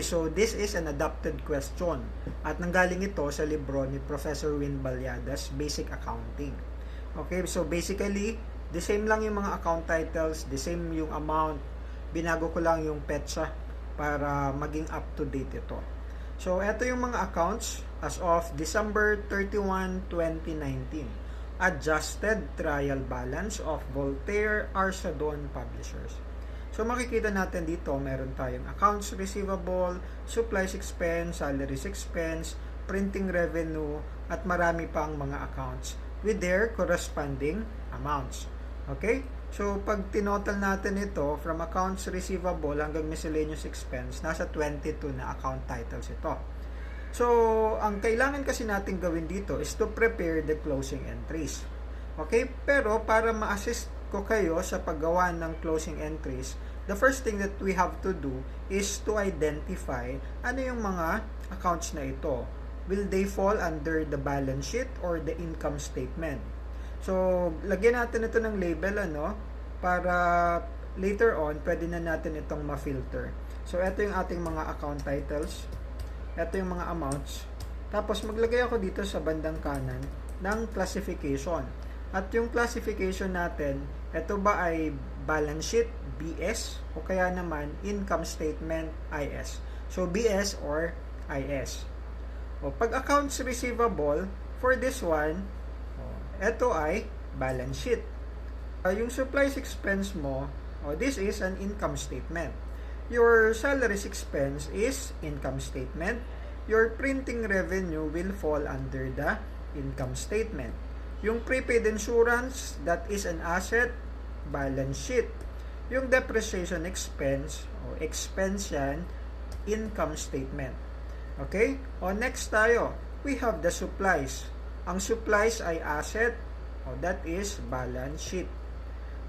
Okay, so this is an adapted question at nanggaling ito sa libro ni Professor Win Balyadas, Basic Accounting. Okay, so basically, the same lang yung mga account titles, the same yung amount, binago ko lang yung petsa para maging up to date ito. So, ito yung mga accounts as of December 31, 2019. Adjusted trial balance of Voltaire Archadon Publishers. So, makikita natin dito, meron tayong accounts receivable, supplies expense, salaries expense, printing revenue, at marami pang mga accounts with their corresponding amounts. Okay? So, pag tinotal natin ito, from accounts receivable hanggang miscellaneous expense, nasa 22 na account titles ito. So, ang kailangan kasi natin gawin dito is to prepare the closing entries. Okay? Pero, para ma-assist ko kayo sa paggawa ng closing entries, the first thing that we have to do is to identify ano yung mga accounts na ito. Will they fall under the balance sheet or the income statement? So, lagyan natin ito ng label, para later on, pwede na natin itong ma-filter. So, ito yung ating mga account titles. Ito yung mga amounts. Tapos, maglagay ako dito sa bandang kanan ng classification. At yung classification natin, ito ba ay balance sheet, BS, o kaya naman income statement, IS. So, BS or IS. O, pag accounts receivable, for this one, ito ay balance sheet. Yung supplies expense mo, this is an income statement. Your salaries expense is income statement. Your printing revenue will fall under the income statement. Yung prepaid insurance, that is an asset, balance sheet. Yung depreciation expense, expense yan, income statement. Okay? Next tayo, we have the supplies. Ang supplies ay asset, that is balance sheet.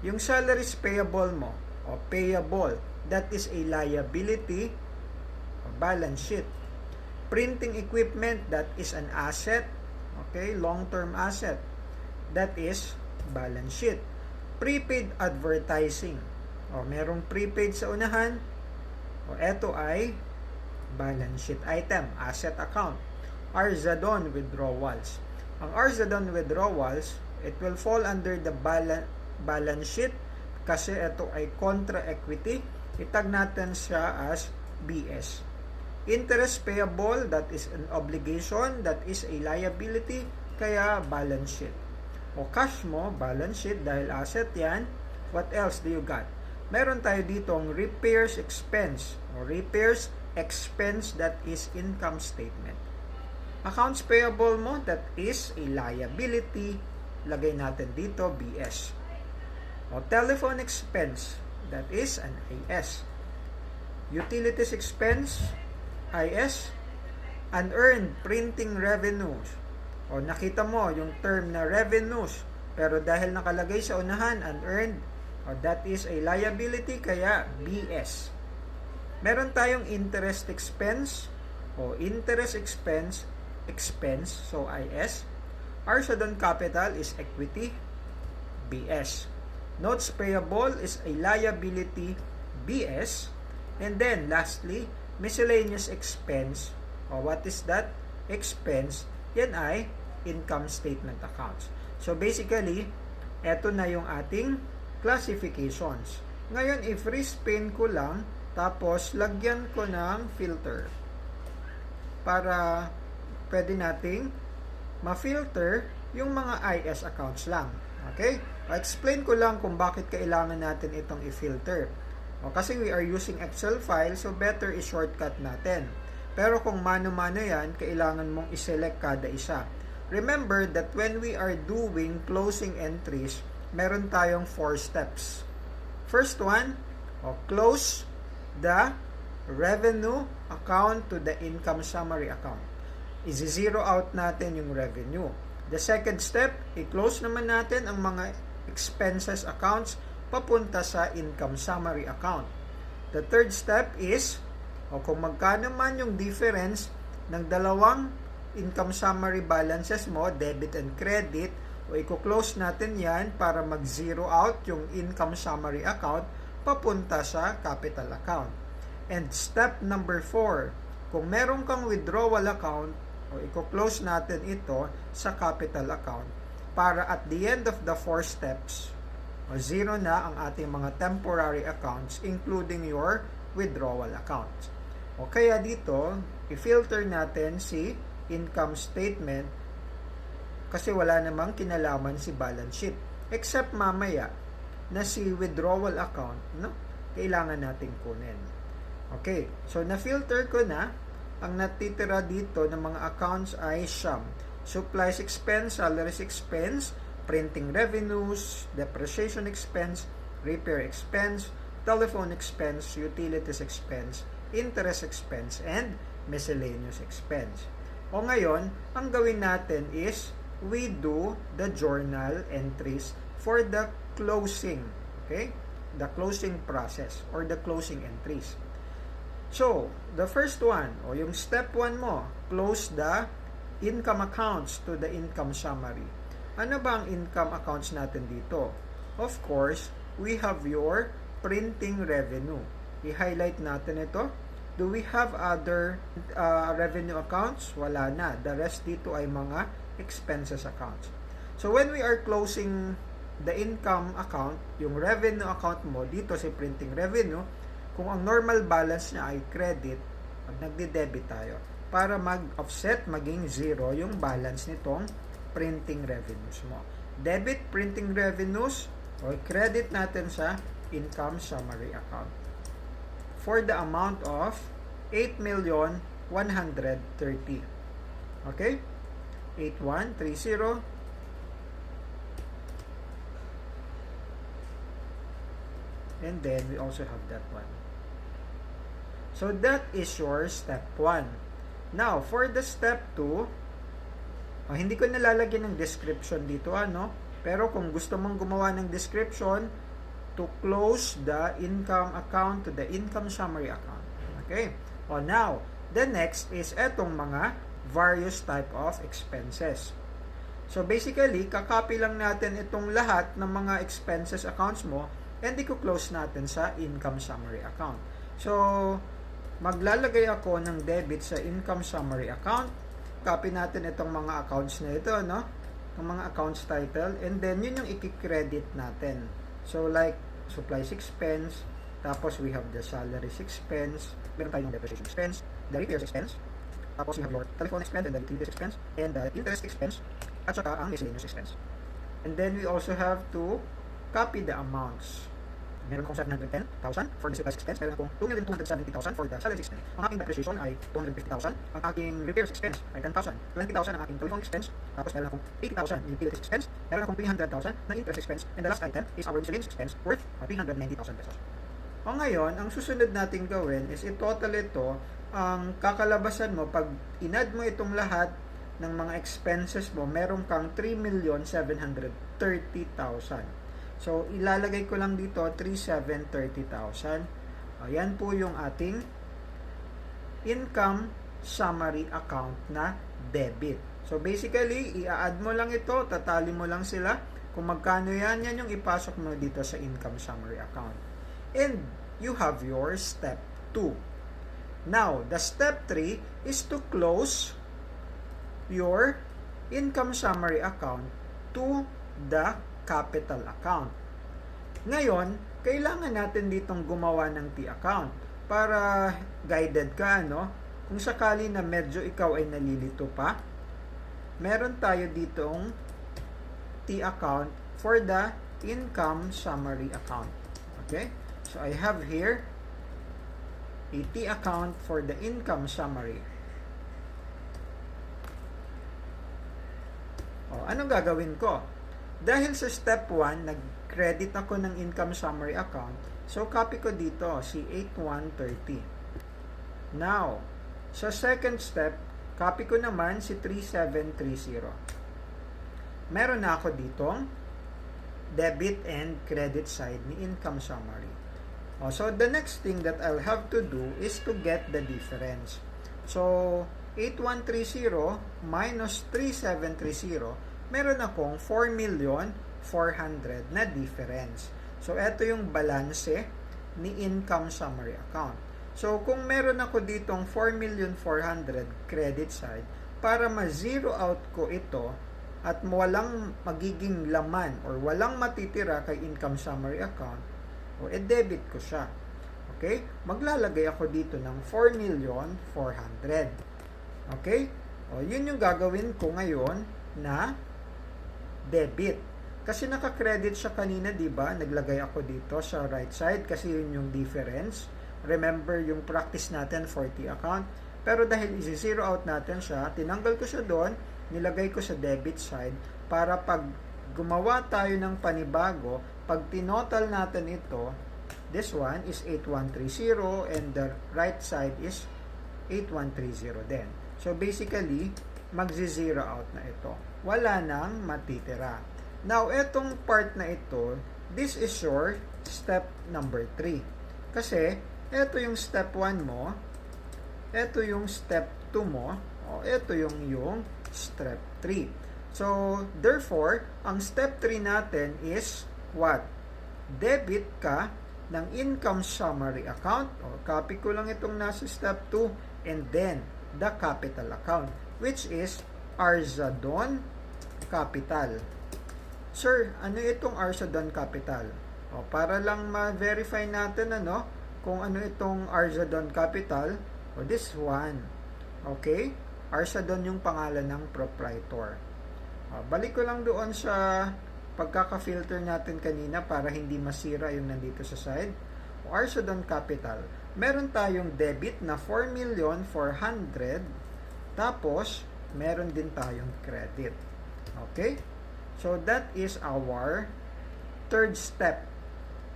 Yung salaries payable mo, payable, that is a liability, balance sheet. Printing equipment, that is an asset, okay, long-term asset, that is balance sheet. Prepaid advertising, merong prepaid sa unahan, eto ay balance sheet item, asset account. Archadon withdrawals. Ang Archadon withdrawals, it will fall under the balance sheet kasi ito ay contra equity. Itag natin siya as BS. Interest payable, that is an obligation, that is a liability, kaya balance sheet. Cash mo, balance sheet dahil asset yan. What else do you got? Meron tayo ditong repairs expense, repairs expense, that is income statement. Accounts payable mo, that is a liability, lagay natin dito BS. Telephone expense, that is an IS. Utilities expense, IS. Unearned printing revenues, nakita mo yung term na revenues, pero dahil nakalagay sa unahan, unearned, that is a liability, kaya BS. Meron tayong interest expense, interest expense, so IS. Archadon capital is equity, BS. Notes payable is a liability, BS. And then, lastly, miscellaneous expense, what is that? Expense, yan ay income statement accounts. So, basically, eto na yung ating classifications. Ngayon, i-freeze pane ko lang, tapos lagyan ko ng filter para pwede nating ma-filter yung mga IS accounts lang. Okay? Explain ko lang kung bakit kailangan natin itong i-filter. Kasi we are using Excel file, so better i-shortcut natin. Pero kung mano-mano yan, kailangan mong i-select kada isa. Remember that when we are doing closing entries, meron tayong 4 steps. First one, close the revenue account to the income summary account. I-zero out natin yung revenue. The second step, i-close naman natin ang mga expenses accounts papunta sa income summary account. The third step is, kung magkano man yung difference ng dalawang income summary balances mo, debit and credit, i-close natin yan para mag-zero out yung income summary account papunta sa capital account. And step number 4, kung meron kang withdrawal account, o i-close natin ito sa capital account para at the end of the 4 steps, o zero na ang ating mga temporary accounts including your withdrawal account. O kaya dito, i-filter natin si income statement kasi wala namang kinalaman si balance sheet. Except mamaya na si withdrawal account, no? Kailangan nating kunin. Okay, so na-filter ko na. Ang natitira dito ng mga accounts ay siyam. Supplies expense, salaries expense, printing revenues, depreciation expense, repair expense, telephone expense, utilities expense, interest expense, and miscellaneous expense. O ngayon, ang gawin natin is we do the journal entries for the closing, okay? The closing process or the closing entries. So, the first one, o yung step 1 mo, close the income accounts to the income summary. Ano ba ang income accounts natin dito? Of course, we have your printing revenue. I-highlight natin ito. Do we have other revenue accounts? Wala na. The rest dito ay mga expenses accounts. So, when we are closing the income account, yung revenue account mo, dito si printing revenue, kung ang normal balance niya ay credit, nagde-debit tayo para mag-offset, maging zero yung balance nitong printing revenues mo. Debit printing revenues o credit natin sa income summary account for the amount of 8,130,000. Okay? 8130. And then we also have that one. So that is your step 1. Now, for the step 2, hindi ko nalalagyan ng description dito, pero kung gusto mong gumawa ng description, to close the income account to the income summary account. Okay? Now, the next is etong mga various type of expenses. So basically, kakopy lang natin itong lahat ng mga expenses accounts mo and i-close natin sa income summary account. So, maglalagay ako ng debit sa income summary account. Copy natin itong mga accounts na ito, no? Ang mga accounts title, and then yun yung i-credit natin. So, like, supplies expense, tapos we have the salaries expense, meron tayong depreciation expense, the repairs expense, tapos we have your telephone expense, and the utilities expense, and the interest expense, at saka ang miscellaneous expense. And then we also have to copy the amounts. Meron akong 710,000 for the supplies expense, meron akong 2,270,000 for the salaries expense. Ang aking depreciation ay 250,000, ang aking repairs expense ay 10,000, 20,000 ang aking telephone expense, tapos meron akong 80,000 in utilities expense, meron akong 300,000 na interest expense, and the last item is our miscellaneous expense worth 390,000 pesos. O ngayon, ang susunod nating gawin is i-total ito, ang kakalabasan mo, pag inad mo itong lahat ng mga expenses mo, meron kang 3,730,000. So, ilalagay ko lang dito 3,730,000. Ayan po yung ating income summary account na debit. So, basically, i-add mo lang ito, tatali mo lang sila. Kung magkano yan, yan yung ipasok mo dito sa income summary account. And you have your step 2. Now, the step 3 is to close your income summary account to the capital account. Ngayon, kailangan natin ditong gumawa ng T account para guided ka, Kung sakali na medyo ikaw ay nalilito pa, meron tayo ditong T account for the income summary account. Okay? So, I have here a T account for the income summary. Anong gagawin ko? Dahil sa step 1, nag-credit ako ng income summary account, so copy ko dito si 8130. Now, sa second step, copy ko naman si 3730. Meron na ako ditong debit and credit side ni income summary. So, the next thing that I'll have to do is to get the difference. So, 8130 minus 3730, meron akong 4,400,000 na difference. So, ito yung balanse ni income summary account. So, kung meron ako ditong 4,400,000 credit side, para ma-zero out ko ito at walang magiging laman or walang matitira kay income summary account, o debit ko siya. Okay? Maglalagay ako dito ng 4,400,000. Okay? O, yun yung gagawin ko ngayon na debit. Kasi naka-credit siya kanina, di ba? Naglagay ako dito sa right side kasi yun yung difference. Remember yung practice natin 40 account. Pero dahil isi-zero out natin siya, tinanggal ko siya doon, nilagay ko sa debit side para pag gumawa tayo ng panibago, pag tinotal natin ito, this one is 8130 and the right side is 8130 din. So basically, magzi-zero out na ito. Wala nang matitira. Now, etong part na ito, this is your step number 3. Kasi, ito yung step 1 mo, ito yung step 2 mo, o ito yung step 3. So, therefore, ang step 3 natin is what? Debit ka ng income summary account, o copy ko lang itong nasa step 2, and then the capital account, which is Arzadon Capital. Sir, ano itong Arzadon Capital? O, para lang ma-verify natin kung ano itong Arzadon Capital, o this one. Okay? Arzadon yung pangalan ng proprietor. O, balik ko lang doon sa pagkaka-filter natin kanina para hindi masira yung nandito sa side. O, Arzadon Capital. Meron tayong debit na 4,400,000, tapos meron din tayong credit. Okay? So, that is our third step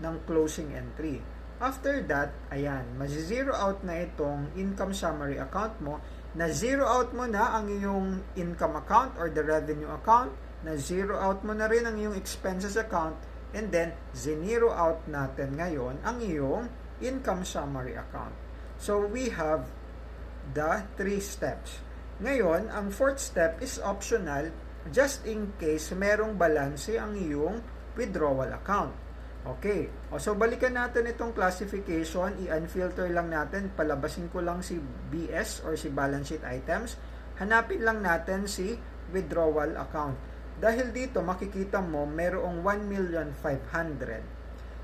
ng closing entry. After that, ayan, mag-zero out na itong income summary account mo. Na-zero out mo na ang iyong income account or the revenue account. Na-zero out mo na rin ang iyong expenses account. And then, zero out natin ngayon ang iyong income summary account. So, we have the 3 steps. Ngayon, ang 4th step is optional just in case merong balanse ang iyong withdrawal account. Okay. So, balikan natin itong classification. I-unfilter lang natin. Palabasin ko lang si BS or si balance sheet items. Hanapin lang natin si withdrawal account. Dahil dito, makikita mo, merong 1,500,000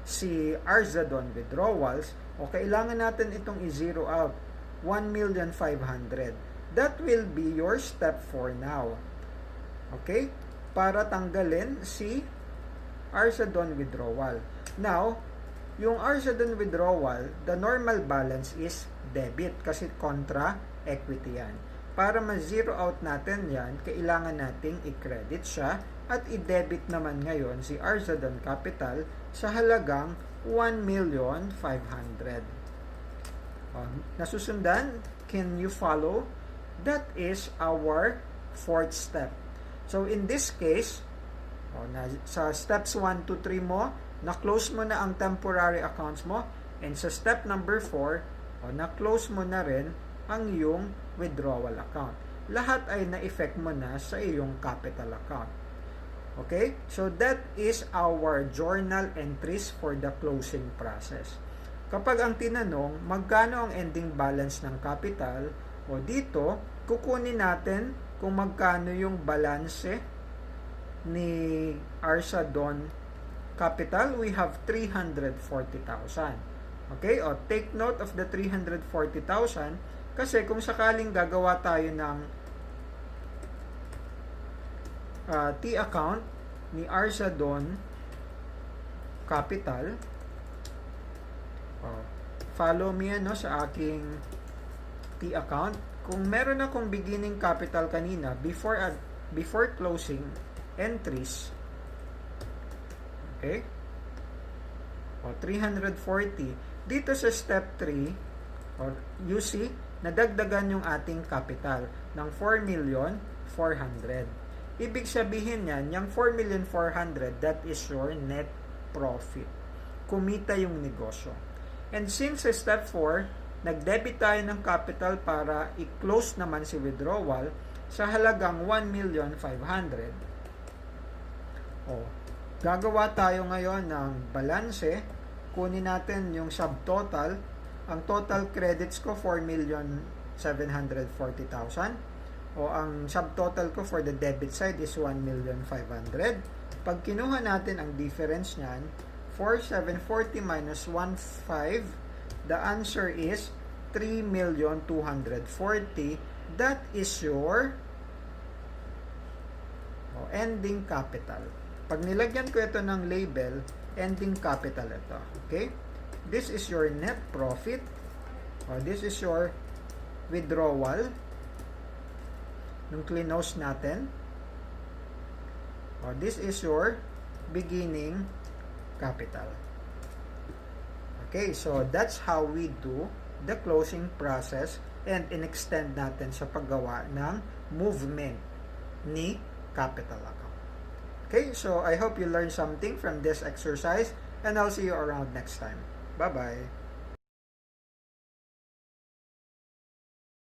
si Arzadon withdrawals. O, kailangan natin itong i-zero out. 1,500,000. That will be your step 4 now. Okay? Para tanggalin si Arzadon withdrawal. Now, yung Arzadon withdrawal, the normal balance is debit kasi kontra equity yan. Para ma-zero out natin yan, kailangan nating i-credit siya at i-debit naman ngayon si Arzadon Capital sa halagang 1,500,000. Nasusundan? Can you follow? That is our 4th step. So, in this case, sa steps 1 to 3 mo, na-close mo na ang temporary accounts mo, and sa step number 4, na-close mo na rin ang iyong withdrawal account. Lahat ay na-effect mo na sa iyong capital account. Okay? So, that is our journal entries for the closing process. Kapag ang tinanong, magkano ang ending balance ng capital, o dito, kukunin natin kung magkano yung balanse ni Arzadon Capital. We have 340,000. Okay? O, take note of the 340,000 kasi kung sakaling gagawa tayo ng T account ni Arzadon Capital, follow me sa aking T account. Kung meron akong beginning capital kanina before closing entries, okay, 340 dito sa step 3, or you see, nadagdagan yung ating capital ng 4,400,000. Ibig sabihin yan, yung 4,400,000, that is your net profit. Kumita yung negosyo. And since sa step 4, nag-debit tayo ng capital para i-close naman si withdrawal sa halagang 1,500,000. Gagawa tayo ngayon ng balanse. Kunin natin yung subtotal ang total credits ko 4,740,000 o ang subtotal ko for the debit side is 1,500,000. Pag kinuha natin ang difference niyan, 4,740 minus 1,500, the answer is 3,240,000. That is your ending capital. Pag nilagyan ko ito ng label, ending capital ito. Okay? This is your net profit. This is your withdrawal. Nung close natin. This is your beginning capital. Okay, so that's how we do the closing process and in-extend natin sa paggawa ng movement ni capital account. Okay, so I hope you learned something from this exercise and I'll see you around next time. Bye-bye.